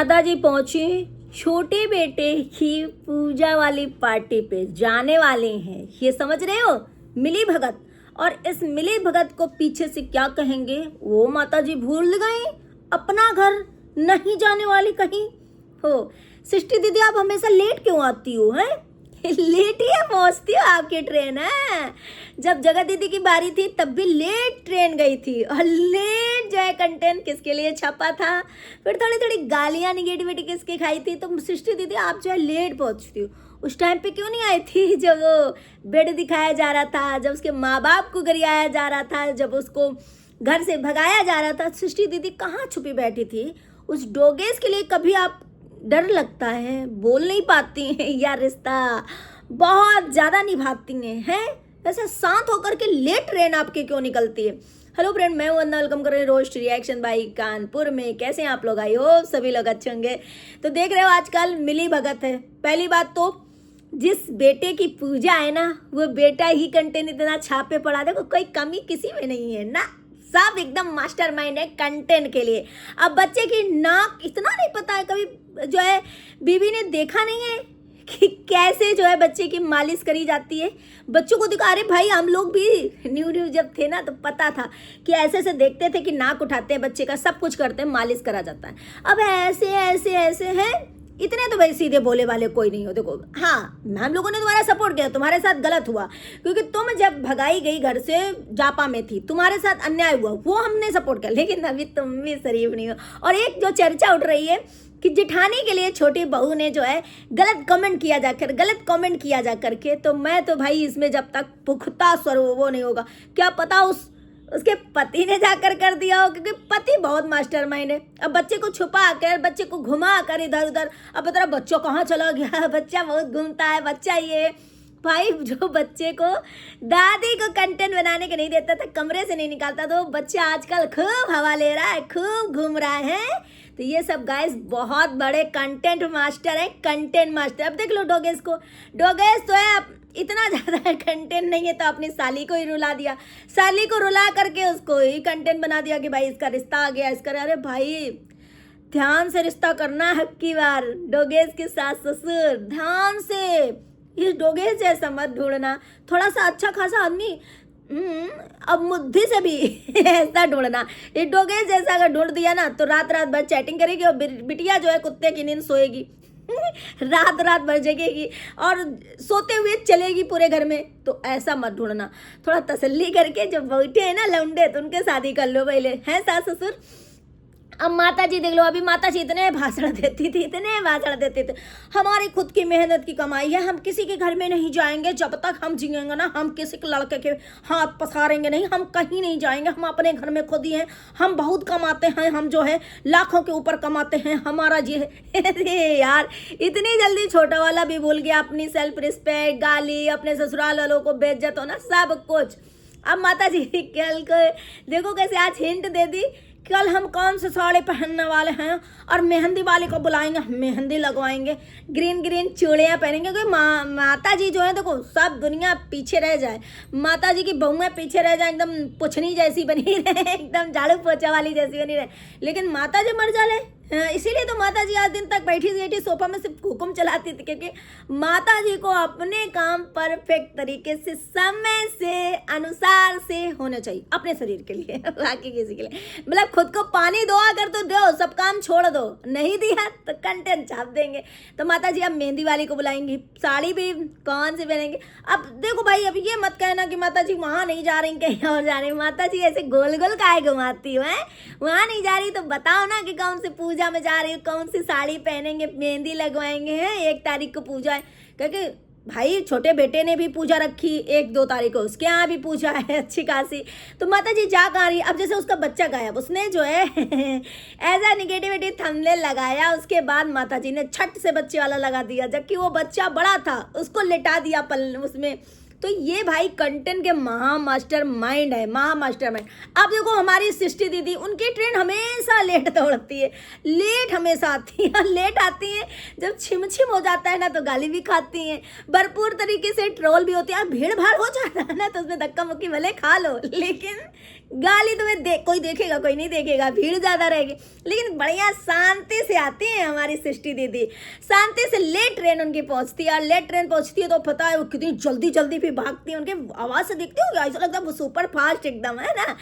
माताजी पहुंची छोटे बेटे की पूजा वाली पार्टी पे, जाने वाले हैं। ये समझ रहे हो, मिली भगत। और इस मिली भगत को पीछे से क्या कहेंगे वो माताजी भूल गई, अपना घर नहीं जाने वाली कहीं हो। सृष्टि दीदी आप हमेशा लेट क्यों आती हो हैं? लेट ही पहुंचती हो आपकी ट्रेन है। जब जगत दीदी की बारी थी तब भी लेट ट्रेन गई थी, और लेट जो है कंटेंट किसके लिए छपा था, फिर थोड़ी थोड़ी गालियाँ निगेटिविटी किसकी खाई थी। तो सृष्टि दीदी आप जो है लेट पहुंचती हो। उस टाइम पे क्यों नहीं आई थी जब वो बेड दिखाया जा रहा था, जब उसके माँ बाप को गरियाया जा रहा था, जब उसको घर से भगाया जा रहा था? सृष्टि दीदी कहाँ छुपी बैठी थी? उस डोगेस के लिए कभी आप डर लगता है, बोल नहीं पाती हैं या रिश्ता बहुत ज़्यादा निभाती हैं? ऐसा शांत होकर के लेट ट्रेन आपके क्यों निकलती है? हेलो फ्रेंड, मैं वंदना, वेलकम कर रही हूँ रोस्ट रिएक्शन बाई कानपुर में। कैसे हैं आप लोग? आई हो सभी लोग अच्छे होंगे। तो देख रहे हो आजकल मिली भगत है। पहली बात तो जिस बेटे की पूजा है ना, वो बेटा ही कंटेंट इतना छापे पड़ा, देखो कोई कमी किसी में नहीं है ना, सब एकदम मास्टरमाइंड है कंटेंट के लिए। अब बच्चे की नाक इतना नहीं पता है, कभी जो है बीवी ने देखा नहीं है कि कैसे जो है बच्चे की मालिश करी जाती है। बच्चों को दिखा, अरे भाई हम लोग भी न्यू जब थे ना तो पता था कि ऐसे ऐसे देखते थे कि नाक उठाते हैं बच्चे का, सब कुछ करते हैं, मालिश करा जाता है। अब ऐसे ऐसे ऐसे हैं, इतने तो भाई सीधे बोले वाले कोई नहीं हो। देखो हाँ, हम लोगों ने तुम्हारा सपोर्ट किया, तुम्हारे साथ गलत हुआ क्योंकि तुम जब भगाई गई घर से, जापा में थी, तुम्हारे साथ अन्याय हुआ, वो हमने सपोर्ट किया। लेकिन अभी तुम भी शरीफ नहीं हो। और एक जो चर्चा उठ रही है कि जेठानी के लिए छोटी बहू ने जो है गलत कमेंट किया जा करके, तो मैं तो भाई इसमें जब तक पुख्ता स्वरूप वो नहीं होगा, क्या पता उसके पति ने जाकर कर दिया हो, क्योंकि पति बहुत मास्टरमाइंड है। अब बच्चे को छुपा कर, बच्चे को घुमा कर इधर उधर, अब बता बच्चा कहाँ चला गया, बच्चा बहुत घूमता है, बच्चा ये भाई जो बच्चे को दादी को कंटेंट बनाने के नहीं देता था, कमरे से नहीं निकालता, तो बच्चा आजकल खूब हवा ले रहा है, खूब घूम रहा है। तो ये सब गाइस बहुत बड़े कंटेंट मास्टर है, कंटेंट मास्टर। अब देख लो डोगेस को, डोगेस तो है अब इतना ज़्यादा कंटेंट नहीं है तो अपनी साली को ही रुला दिया, साली को रुला करके उसको ही कंटेंट बना दिया कि भाई इसका रिश्ता आ गया, इसका। अरे भाई ध्यान से रिश्ता करना है की बार, डोगेस के सास ससुर ध्यान से, इस डोगेस जैसा मत ढूंढना, थोड़ा सा अच्छा खासा आदमी अब बुद्धि से भी ऐसा ढूंढना। ये डोगेस जैसा अगर ढूंढ दिया ना तो रात रात भर चैटिंग करेगी, और बिटिया जो है कुत्ते की नींद सोएगी रात रात भर जगेगी और सोते हुए चलेगी पूरे घर में। तो ऐसा मत ढूंढना, थोड़ा तसल्ली करके जब बैठे हैं ना लौंडे तो उनके शादी कर लो पहले, हैं सास ससुर। अब माता जी देख लो, अभी माता जी इतने भाषण देती थी, हमारी खुद की मेहनत की कमाई है, हम किसी के घर में नहीं जाएंगे जब तक हम जिएंगे ना, हम किसी के लड़के के हाथ पसारेंगे नहीं, हम कहीं नहीं जाएंगे, हम अपने घर में खुद ही हैं, हम बहुत कमाते हैं, हम जो है लाखों के ऊपर कमाते हैं, हमारा जी है। अरे यार इतनी जल्दी छोटा वाला भी भूल गया अपनी सेल्फ रिस्पेक्ट, गाली, अपने ससुराल वालों को बेइज्जत होना, सब कुछ। अब माता जी कल को देखो कैसे आज हिंट दे दी, कल हम कौन से साड़ी पहनने वाले हैं, और मेहंदी वाले को बुलाएंगे, मेहंदी लगवाएंगे, ग्रीन ग्रीन चूड़ियाँ पहनेंगे। क्योंकि माता जी जो है देखो, सब दुनिया पीछे रह जाए, माता जी की बहुएं पीछे रह जाए, एकदम पुछनी जैसी बनी रहे, एकदम झाड़ू पोछा वाली जैसी बनी रहे, लेकिन माता जी मर जाले। इसीलिए तो माता जी आज दिन तक बैठी सोफा में सिर्फ हुक्म चलाती थी, क्योंकि माता जी को अपने काम परफेक्ट तरीके से, समय से, अनुसार से होना चाहिए अपने शरीर के लिए, बाकी किसी के लिए। मतलब खुद को पानी दो अगर तो दो, सब काम छोड़ दो, नहीं दिया तो कंटेंट छाप देंगे। तो माता जी अब मेहंदी वाली को बुलाएंगी, साड़ी भी कौन सी पहनेंगे। अब देखो भाई, अब ये मत कहना कि माता जी वहाँ नहीं जा रही, कहीं और जा रही। माता जी ऐसे गोल गोल काहे घुमाती हो, वहाँ नहीं जा रही तो बताओ ना कि कौन सी पूजा में जा रही हो, कौन सी साड़ी पहनेंगे, मेहंदी लगवाएंगे, हैं 1 तारीख को पूजा है। क्योंकि भाई छोटे बेटे ने भी पूजा रखी 1-2 तारीख को, उसके यहाँ भी पूजा है अच्छी खासी। तो माता जी जा कहाँ रही? अब जैसे उसका बच्चा गायब, उसने जो है ऐसा निगेटिविटी थंबनेल लगाया, उसके बाद माता जी ने छट से बच्चे वाला लगा दिया, जबकि वो बच्चा बड़ा था, उसको लेटा दिया पल उसमें। तो ये भाई कंटेंट के महा मास्टर माइंड है, महा मास्टर माइंड। अब देखो हमारी सृष्टि दीदी, उनकी ट्रेन हमेशा लेट दौड़ती है, लेट हमेशा आती है, लेट आती है, जब छिम हो जाता है ना तो गाली भी खाती हैं, भरपूर तरीके से ट्रोल भी होती है। भीड़ भाड़ हो जाता है ना तो उसमें धक्का मुक्की भले खा लो, लेकिन गाली तुम्हें कोई देखेगा, कोई नहीं देखेगा, भीड़ ज़्यादा रहेगी, लेकिन बढ़िया शांति से आती हैं हमारी सृष्टि दीदी। शांति से लेट ट्रेन उनकी पहुंचती है, और लेट ट्रेन पहुंचती है तो पता है वो कितनी जल्दी जल्दी भी भागती है। उनके आवाज़ से दिखती होगी, ऐसा लगता है वो सुपर फास्ट एकदम, है ना।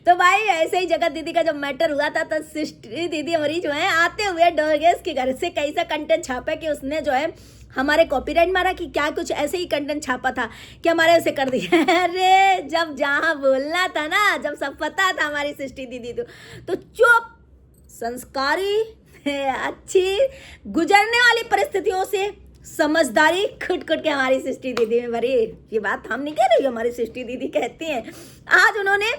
तो भाई ऐसे ही जगत दीदी का जब मैटर हुआ था तो सृष्टि दीदी हमारी जो है आते हुए डोरगेस के घर से कैसा कंटेंट छापा कि उसने जो है हमारे कॉपीराइट मारा कि क्या, कुछ ऐसे ही कंटेंट छापा था कि हमारे उसे कर दिया। अरे जब जहाँ बोलना था ना, जब सब पता था हमारी सृष्टि दीदी तो चुप, संस्कारी, अच्छी, गुजरने वाली परिस्थितियों से समझदारी खुट खुट के हमारी सृष्टि दीदी में भरी। ये बात हम नहीं कह रही, हमारी सृष्टि दीदी कहती हैं। आज उन्होंने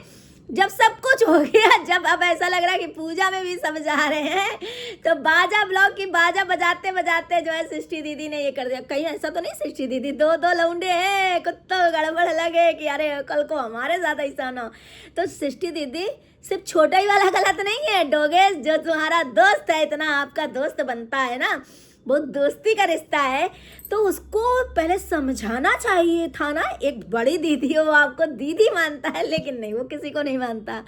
जब सब कुछ हो गया, जब अब ऐसा लग रहा है कि पूजा में भी सब जा रहे हैं, तो बाजा ब्लॉक की बाजा बजाते बजाते जो है सृष्टि दीदी ने ये कर दिया। कहीं ऐसा तो नहीं सृष्टि दीदी दो लौंडे हैं, कुत्तों गड़बड़ लगे कि अरे कल को हमारे साथ ऐसा ना हो। तो सृष्टि दीदी सिर्फ छोटा ही वाला गलत नहीं है, डोगेश जो तुम्हारा दोस्त है, इतना आपका दोस्त बनता है ना, बहुत दोस्ती का रिश्ता है, तो उसको पहले समझाना चाहिए था ना। एक बड़ी दीदी हो, वो आपको दीदी मानता है, लेकिन नहीं, वो किसी को नहीं मानता।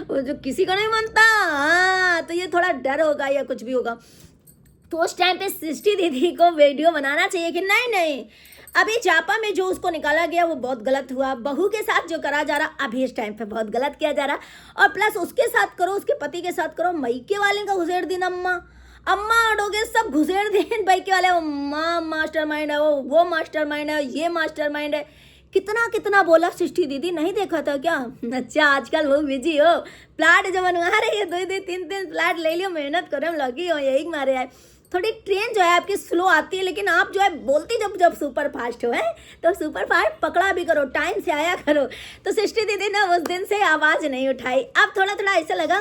वो जो किसी को नहीं मानता, हाँ, तो ये थोड़ा डर होगा या कुछ भी होगा। तो उस टाइम पे सृष्टि दीदी को वीडियो बनाना चाहिए कि नहीं, अभी चापा में जो उसको निकाला गया वो बहुत गलत हुआ। बहू के साथ जो करा जा रहा अभी इस टाइम पे बहुत गलत किया जा रहा, और प्लस उसके साथ करो, उसके पति के साथ करो। मैके वाले का घुसेड़ दिन अम्मा अडोगे सब घुसेड़ दें भाई के वाले, माँ मास्टरमाइंड है, वो मास्टरमाइंड है, ये मास्टरमाइंड है। कितना कितना बोला सृष्टि दीदी, नहीं देखा था क्या? अच्छा आजकल वो बिजी हो, प्लाट जो बनवा रही है, 2-2 3-3 प्लाट ले लियो, मेहनत करो, लगी हो, यही मारे आए। थोड़ी ट्रेन जो है आपकी स्लो आती है, लेकिन आप जो है बोलती जब सुपर फास्ट हो, है तो सुपर फास्ट पकड़ा भी करो, टाइम से आया करो। तो सृष्टि दीदी ने उस दिन से आवाज़ नहीं उठाई। अब थोड़ा थोड़ा ऐसा लगा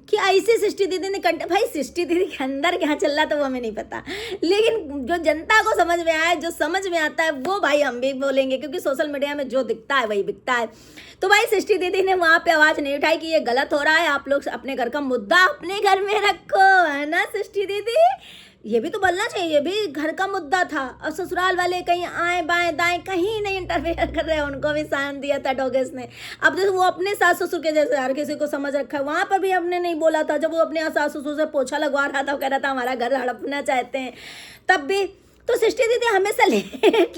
कि ऐसी सृष्टि दीदी ने भाई सृष्टि दीदी के अंदर क्या चल रहा था वो हमें नहीं पता, लेकिन जो जनता को समझ में आया, जो समझ में आता है वो भाई हम भी बोलेंगे, क्योंकि सोशल मीडिया में जो दिखता है वही बिकता है। तो भाई सृष्टि दीदी ने वहाँ पे आवाज़ नहीं उठाई कि ये गलत हो रहा है, आप लोग अपने घर का मुद्दा अपने घर में रखो, है ना सृष्टि दीदी। ये भी तो बोलना चाहिए, ये भी घर का मुद्दा था। और ससुराल वाले कहीं आए बाएं दाएं कहीं नहीं इंटरफेयर कर रहे हैं, उनको भी शांत दिया था डोगेस ने। अब जैसे वो अपने सास ससुर के जैसे हर किसी को समझ रखा है, वहाँ पर भी हमने नहीं बोला था। जब वो अपने सास ससुर से पोछा लगवा रहा था, वो कह रहा था हमारा घर हड़पना चाहते हैं, तब भी। तो सृष्टि दीदी हमेशा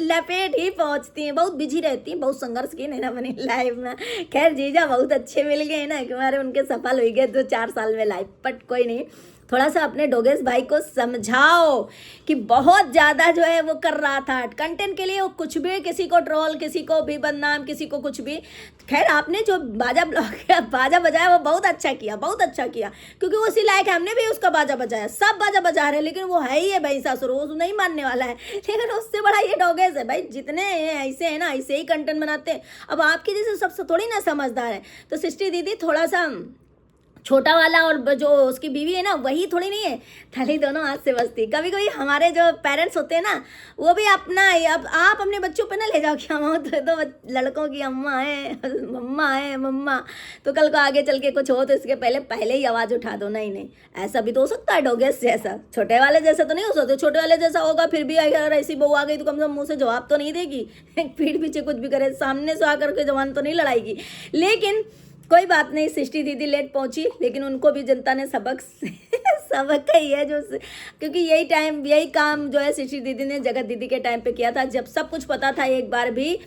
लपेट ही पहुंचती हैं, बहुत बिजी रहती हैं, बहुत संघर्ष की नहीं ना अपनी लाइफ में। खैर जीजा बहुत अच्छे मिल गए ना, हमारे उनके सफल हो गए 2-4 साल में लाइफ, बट कोई नहीं। थोड़ा सा अपने डोगेश भाई को समझाओ कि बहुत ज़्यादा जो है वो कर रहा था कंटेंट के लिए, वो कुछ भी, किसी को ट्रोल, किसी को भी बदनाम, किसी को कुछ भी। खैर आपने जो बाजा बजाया वो बहुत अच्छा किया, बहुत अच्छा किया, क्योंकि वो उसी लायक है। हमने भी उसका बाजा बजाया, सब बाजा बजा रहे हैं, लेकिन वो है ही है भाई सासुर, वो नहीं मानने वाला है। लेकिन उससे बड़ा ये डोगेश है भाई, जितने ऐसे हैं ना ऐसे ही कंटेंट बनाते हैं। अब आपकी जैसे सबसे थोड़ी ना समझदार है। तो सृष्टि दीदी थोड़ा सा छोटा वाला और जो उसकी बीवी है ना वही थोड़ी नहीं है, थाली दोनों हाथ से बजती। कभी कभी हमारे जो पेरेंट्स होते हैं ना वो भी अपना, अब आप अपने बच्चों पे ना ले जाओ कि हम तो लड़कों की अम्मा है, मम्मा है, मम्मा, तो कल को आगे चल के कुछ हो तो इसके पहले ही आवाज़ उठा दो। नहीं, ऐसा भी तो हो सकता है डोगेश जैसा, छोटे वाले जैसा तो नहीं हो सकते। छोटे वाले जैसा होगा फिर भी अगर ऐसी बहू आ गई तो कम से कम मुँह से जवाब तो नहीं देगी, पीठ पीछे कुछ भी करे, सामने से आकर के जवान तो नहीं लड़ाएगी। लेकिन कोई बात नहीं, सृष्टि दीदी लेट पहुंची, लेकिन उनको भी जनता ने सबक ही है जो, क्योंकि यही काम जो है सृष्टि दीदी ने जगत दीदी के टाइम पे किया था, जब सब कुछ पता था एक बार भी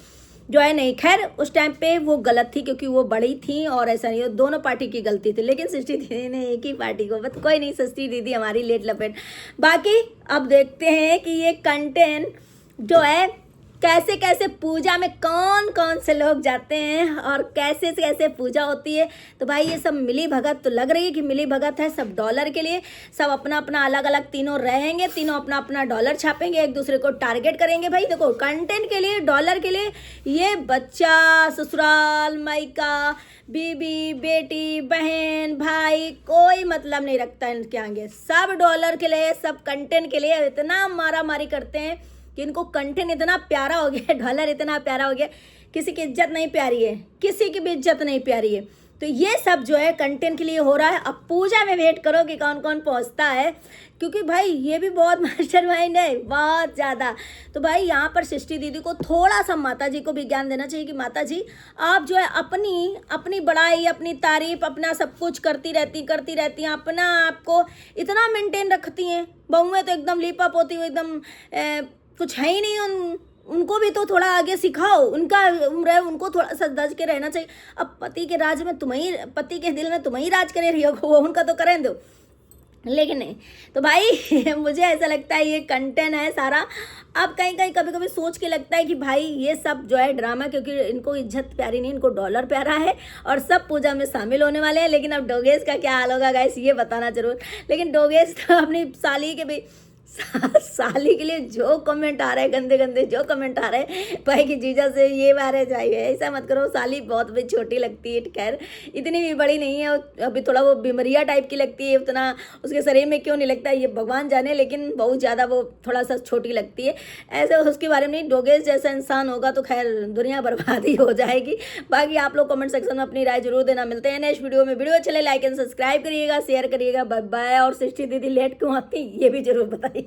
जो है नहीं। खैर उस टाइम पे वो गलत थी क्योंकि वो बड़ी थी और ऐसा नहीं, दोनों पार्टी की गलती थी, लेकिन सृष्टि दीदी ने एक ही पार्टी को, बस कोई नहीं, सृष्टि दीदी हमारी लेट लपेट। बाकी अब देखते हैं कि ये कंटेंट जो है कैसे कैसे पूजा में कौन से लोग जाते हैं और कैसे से कैसे पूजा होती है। तो भाई ये सब मिली भगत तो लग रही है कि मिली भगत है, सब डॉलर के लिए, सब अपना अपना अलग अलग तीनों रहेंगे, तीनों अपना अपना डॉलर छापेंगे, एक दूसरे को टारगेट करेंगे। भाई देखो कंटेंट के लिए, डॉलर के लिए, ये बच्चा, ससुराल, मायका, बीबी, बेटी, बहन, भाई कोई मतलब नहीं रखता इनके आगे, सब डॉलर के लिए, सब कंटेंट के लिए इतना मारा मारी करते हैं कि इनको कंटेंट इतना प्यारा हो गया, डॉलर इतना प्यारा हो गया, किसी की इज्जत नहीं प्यारी है, किसी की भी इज्जत नहीं प्यारी है। तो ये सब जो है कंटेंट के लिए हो रहा है। अब पूजा में वेट करो कि कौन कौन पहुंचता है, क्योंकि भाई ये भी बहुत मास्टरमाइंड है, बहुत ज़्यादा। तो भाई यहाँ पर सृष्टि दीदी को थोड़ा सा माता जी को भी ज्ञान देना चाहिए कि माता जी आप जो है अपनी बड़ाई, अपनी तारीफ, अपना सब कुछ करती रहती हैं, अपना आपको इतना मेंटेन रखती हैं। बहुएं तो एकदम लीपअप होती हुई एकदम कुछ है ही नहीं, उनको भी तो थोड़ा आगे सिखाओ, उनका उम्र है, उनको थोड़ा सा दज के रहना चाहिए। अब पति के राज में पति के दिल में तुम्हें ही राज करे रही हो, वो उनका तो करें दो, लेकिन नहीं। तो भाई मुझे ऐसा लगता है ये कंटेंट है सारा। अब कहीं कभी कभी सोच के लगता है कि भाई ये सब जो है ड्रामा, क्योंकि इनको इज्जत प्यारी नहीं, इनको डॉलर प्यारा है और सब पूजा में शामिल होने वाले हैं। लेकिन अब डोगेश का क्या हाल होगा गाइस, ये बताना जरूर। लेकिन डोगेश तो अपनी साली के भी साली के लिए जो कमेंट आ रहे हैं, गंदे गंदे जो कमेंट आ रहे हैं भाई कि जीजा से ये बारे चाहिए, ऐसा मत करो। साली बहुत भी छोटी लगती है, खैर इतनी भी बड़ी नहीं है, अभी थोड़ा वो बीमरिया टाइप की लगती है, उतना उसके शरीर में क्यों नहीं लगता है ये भगवान जाने, लेकिन बहुत ज़्यादा वो थोड़ा सा छोटी लगती है। ऐसे उसके बारे में नहीं, डोगेश जैसा इंसान होगा तो खैर दुनिया बर्बाद ही हो जाएगी। बाकी आप लोग कमेंट सेक्शन में अपनी राय जरूर देना। मिलते हैं नेक्स्ट वीडियो में। वीडियो चले लाइक एंड सब्सक्राइब करिएगा, शेयर करिएगा। Bye bye. और सृष्टि दीदी लेट क्यों आती ये भी जरूर बताइएगा।